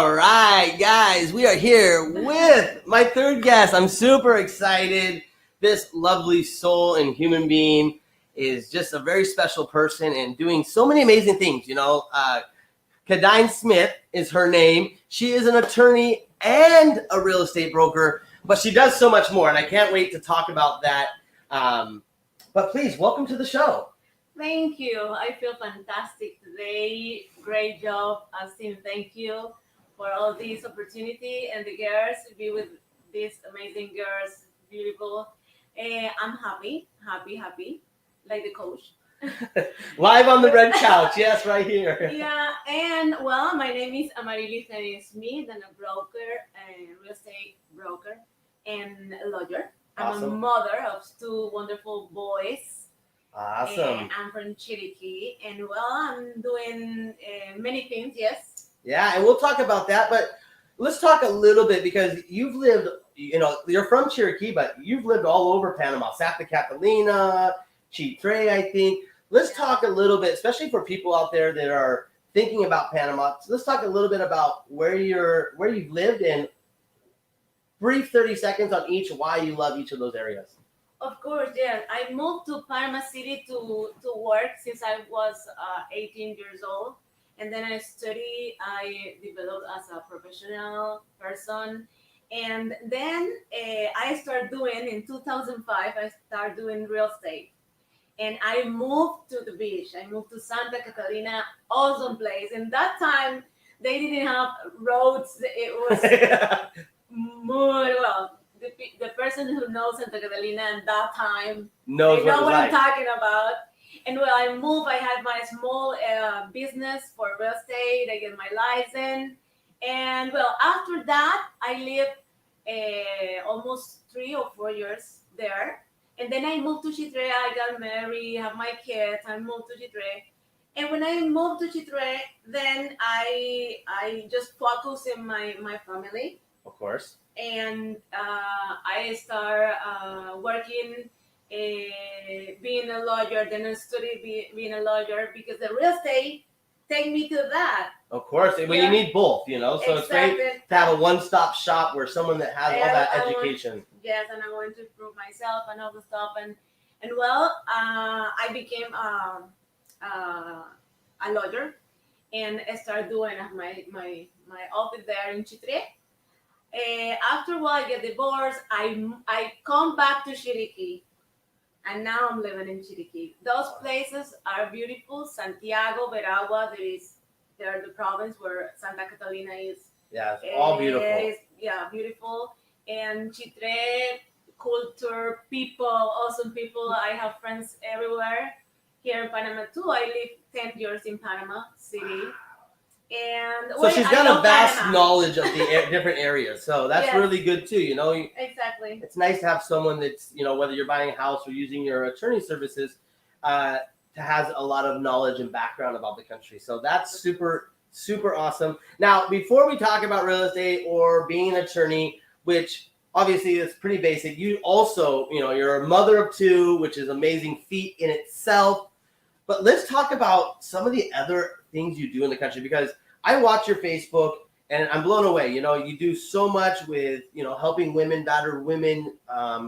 All right, guys, we are here with my third guest. I'm super excited. This lovely soul and human being is just a very special person and doing so many amazing things. Khadine Smith is her name. She is an attorney and a real estate broker, but she does so much more, and I can't wait to talk about that. But please, welcome to the show. Thank you. I feel fantastic today. Great job, Austin. Thank you for all this opportunity and the girls to be with these amazing girls. Beautiful. I'm happy, like the coach. Live on the red couch, yes, right here. Yeah, and well, my name is Amarilis Smith. I'm a broker, a real estate broker, and a lawyer. I'm a mother of two wonderful boys. Awesome. I'm from Cherokee, and well, I'm doing many things, yes. Yeah, and we'll talk about that, but let's talk a little bit because you've lived, you're from Cherokee, but you've lived all over Panama, Santa Catalina, Chitre, I think. Let's talk a little bit, especially for people out there that are thinking about Panama. So let's talk a little bit about where you've lived and brief 30 seconds on each, why you love each of those areas. Of course, yeah. I moved to Panama City to work since I was 18 years old. And then I developed as a professional person. And then I started doing, in 2005, I started doing real estate. And I moved to the beach. I moved to Santa Catalina, awesome place. And that time, they didn't have roads. It was mud. Well, the person who knows Santa Catalina at that time knows what I'm talking about. And when I moved, I had my small business for real estate. I get my license. And well, after that, I lived almost 3 or 4 years there. And then I moved to Chitre. I got married, have my kids. I moved to Chitre. And when I moved to Chitre, then I just focused in my family. Of course. And I started working, being a lawyer. Then I studied being a lawyer because the real estate take me to that. Of course, well, you need both, So exactly. It's great to have a one-stop shop where someone that has all that education. Yes, and I want to improve myself and all the stuff. And well, I became a lawyer, and I started doing my office there in Chitre. After a while, I get divorced. I come back to Cherokee, and now I'm living in Cherokee. Those places are beautiful. Santiago, Veragua, they're the province where Santa Catalina is. Yeah, it's all beautiful. Beautiful. And Chitre, culture, people, awesome people. I have friends everywhere. Here in Panama too. I lived 10 years in Panama City. And so she's got a vast knowledge of the different areas, so that's really good too. Exactly. It's nice to have someone that's whether you're buying a house or using your attorney services, has a lot of knowledge and background about the country. So that's super awesome. Now, before we talk about real estate or being an attorney, which obviously is pretty basic, you also you're a mother of 2, which is amazing feat in itself. But let's talk about some of the other things you do in the country, because I watch your Facebook and I'm blown away. You do so much with, helping women, battered women.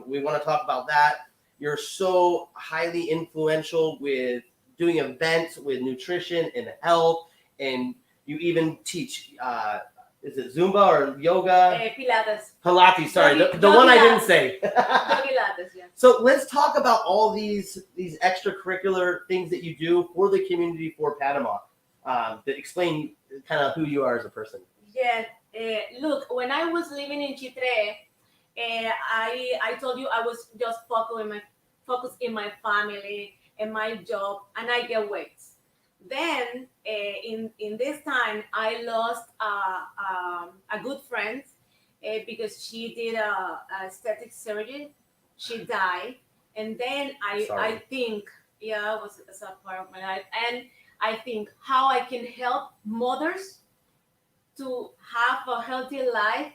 We want to talk about that. You're so highly influential with doing events with nutrition and health. And you even teach, is it Zumba or yoga? Pilates. Pilates, sorry. The one I didn't say. Pilates, yeah. So let's talk about all these extracurricular things that you do for the community for Panama, that explain kind of who you are as a person. Yeah. Look, when I was living in Chitre, I told you I was just focused in my family and my job, and I get weight. Then in this time, I lost a good friend because she did a aesthetic surgery. She died, and then I think it was a sad part of my life, and I think how I can help mothers to have a healthy life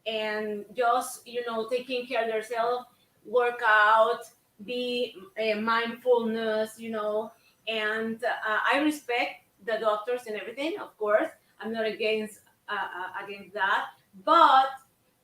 and just taking care of themselves, work out, be mindfulness, and I respect the doctors and everything. Of course, I'm not against against that, but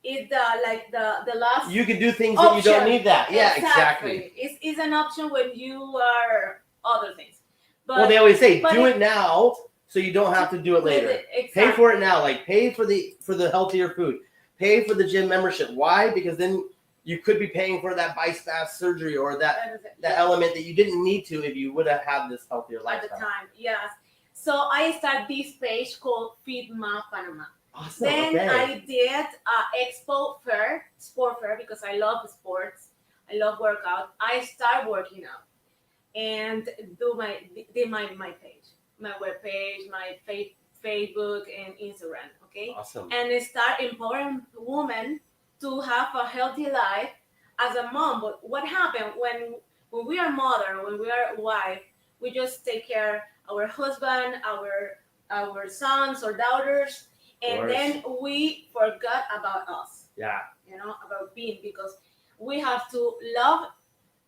it's the last You can do things that you don't option. need that. Yeah, exactly. It's an option when you are other things. But Well, they always say, but do it now so you don't have to do it later. Exactly. Pay for it now. Like, pay for the healthier food. Pay for the gym membership. Why? Because then you could be paying for that bypass surgery or that element that you didn't need to if you would have had this healthier lifestyle. At the time. Yes. So I started this page called DO.PANAMA. Awesome. Then Okay. I did expo fair, sport fair, because I love sports. I love workout. I start working out and did my page, my web page, my Facebook and Instagram. Okay. Awesome. And start empowering women to have a healthy life as a mom. But what happened when we are mother, when we are wife, we just take care of our husband, our sons or daughters, and then we forgot about us. Yeah. About being, because we have to love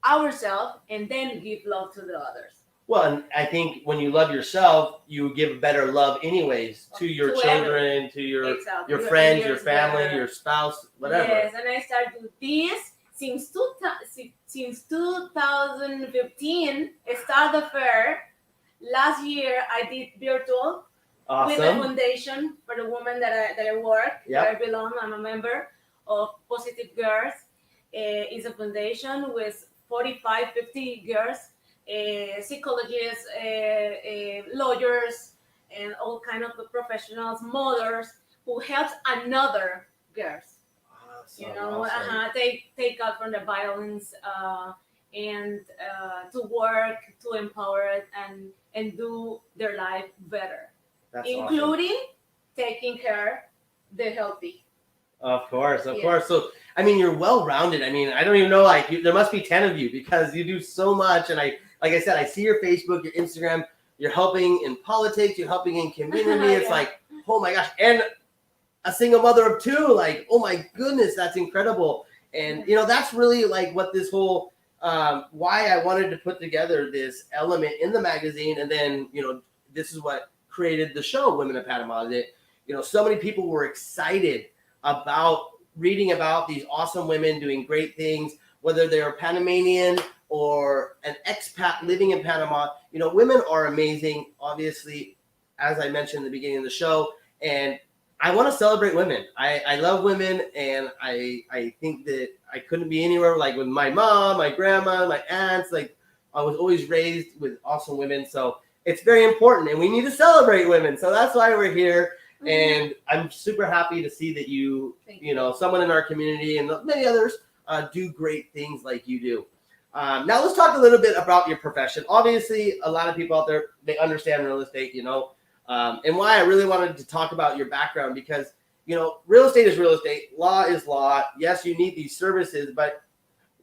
ourselves and then give love to the others. Well, and I think when you love yourself, you give better love anyways to your children, to your friends, your family, your spouse, whatever. Yes, and I started to do this since 2015. I started the fair. Last year, I did virtual with the foundation for the women that I work, that I belong. I'm a member of Positive Girls. It's a foundation with 45, 50 girls, psychologists, lawyers, and all kind of professionals, mothers who helps another girls. Awesome. Take out from the violence and to work, to empower it and do their life better. That's including awesome. Taking care the healthy. Of course. So, I mean, you're well-rounded. I mean, I don't even know, there must be 10 of you because you do so much. And like I said, I see your Facebook, your Instagram, you're helping in politics, you're helping in community. It's like, oh my gosh. And a single mother of two, like, oh my goodness, that's incredible. And, that's really like what this whole, why I wanted to put together this element in the magazine. And then, this is what created the show, Women of Panama. That, so many people were excited about reading about these awesome women doing great things, whether they're Panamanian or an expat living in Panama. Women are amazing, obviously, as I mentioned at the beginning of the show. And I want to celebrate women. I love women, and I think that I couldn't be anywhere like with my mom, my grandma, my aunts. Like, I was always raised with awesome women. So it's very important, and we need to celebrate women. So that's why we're here. And I'm super happy to see that someone in our community and many others do great things like you do. Now let's talk a little bit about your profession. Obviously, a lot of people out there, they understand real estate, and why I really wanted to talk about your background, because, real estate is real estate. Law is law. Yes, you need these services, but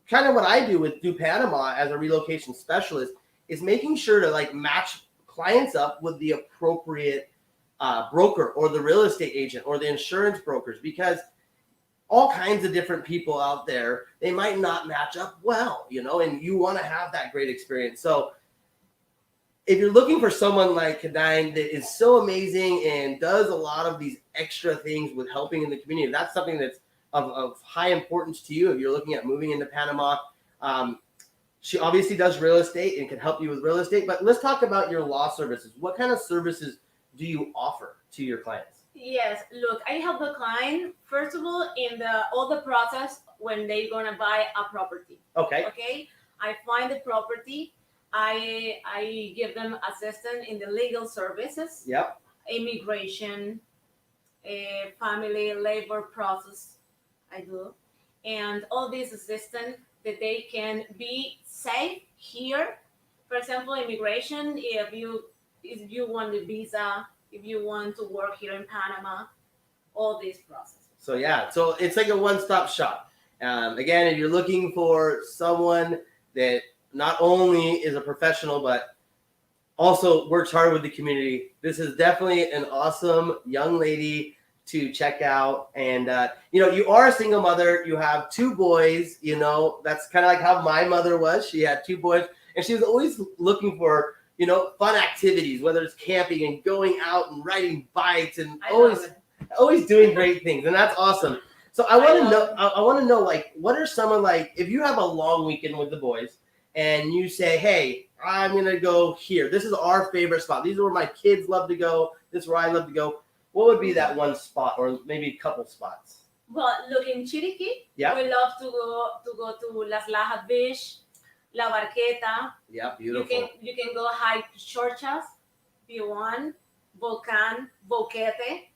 kind of what I do with DO.PANAMA as a relocation specialist is making sure to match clients up with the appropriate broker or the real estate agent or the insurance brokers, because all kinds of different people out there, they might not match up well, and you want to have that great experience. So if you're looking for someone like Khadine that is so amazing and does a lot of these extra things with helping in the community, that's something that's of high importance to you if you're looking at moving into Panama. She obviously does real estate and can help you with real estate, but let's talk about your law services. What kind of services do you offer to your clients? Yes, look, I help the client, first of all, in all the process when they're going to buy a property. Okay. I find the property. I give them assistance in the legal services. Yep. Immigration, family, labor process, I do. And all these assistance that they can be safe here. For example, immigration, if you want the visa, if you want to work here in Panama, all these processes. So it's like a one-stop shop. Again, if you're looking for someone that not only is a professional, but also works hard with the community, this is definitely an awesome young lady to check out. And, you are a single mother. You have two boys, that's kind of like how my mother was. She had two boys, and she was always looking for, fun activities, whether it's camping and going out and riding bikes and always doing great things, and that's awesome. So I want to know. I want to know, like, what are some of, like, if you have a long weekend with the boys, and you say, "Hey, I'm gonna go here. This is our favorite spot. These are where my kids love to go. This is where I love to go." What would be that one spot, or maybe a couple spots? Well, look, in Chiriquí, Yeah. we love to go to Las Lajas Beach, La Barqueta. Yeah, beautiful. You can go hike Chorchas, V1, Volcan, Boquete.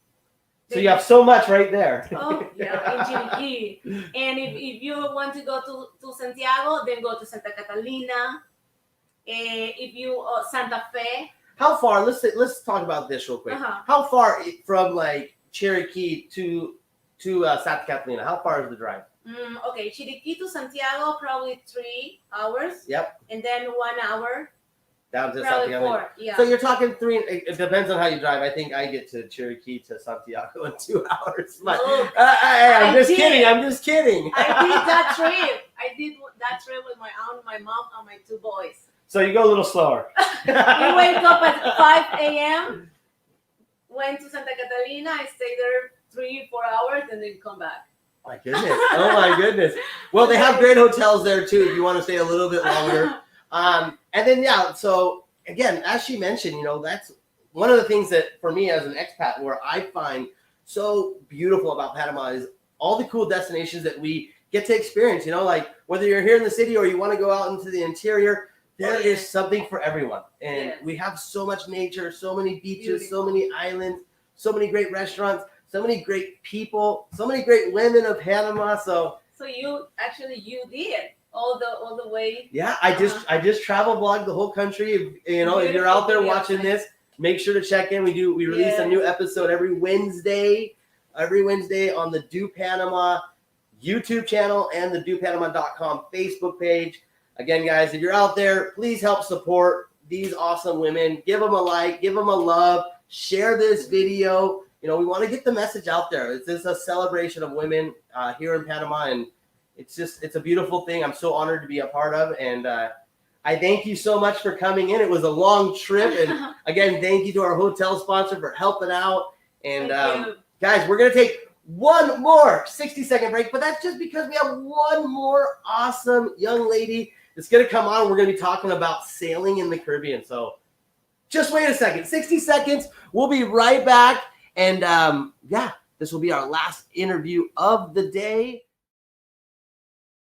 So you have so much right there. Oh, yeah, in Chiriquí. And if you want to go to Santiago, then go to Santa Catalina. If you Santa Fe. How far? Let's talk about this real quick. Uh-huh. How far from, like, Cherokee to Santa Catalina? How far is the drive? Okay, Chiriquí to Santiago, probably 3 hours. Yep. And then 1 hour. Down to Probably Santiago. 4. Yeah. So you're talking 3. It depends on how you drive. I think I get to Cherokee to Santiago in 2 hours. But Look, I'm just did. kidding. I'm just kidding. I did that trip. With my aunt, my mom, and my 2 boys. So you go a little slower. We wake up at 5 a.m. Went to Santa Catalina. I stayed there 3-4 hours, and then come back. My goodness. Oh my goodness. Well, they have great hotels there too if you want to stay a little bit longer. And then, yeah, so again, as she mentioned, that's one of the things that for me as an expat, where I find so beautiful about Panama is all the cool destinations that we get to experience, like whether you're here in the city or you want to go out into the interior, there is something for everyone. And we have so much nature, so many beaches, so many islands, so many great restaurants, so many great people, so many great women of Panama. So you did all the way. Yeah, I just travel vlog the whole country. If you're out there watching this, make sure to check in. We release a new episode every Wednesday on the Do.PANAMA YouTube channel and the DO.PANAMA.com Facebook page. Again, guys, if you're out there, please help support these awesome women. Give them a like, give them a love, share this video. We want to get the message out there. It's just a celebration of women here in Panama, and it's a beautiful thing. I'm so honored to be a part of, and I thank you so much for coming in. It was a long trip, and again, thank you to our hotel sponsor for helping out. And guys, we're going to take one more 60-second break, but that's just because we have one more awesome young lady that's going to come on. We're going to be talking about sailing in the Caribbean. So just wait a second, 60 seconds. We'll be right back. And this will be our last interview of the day.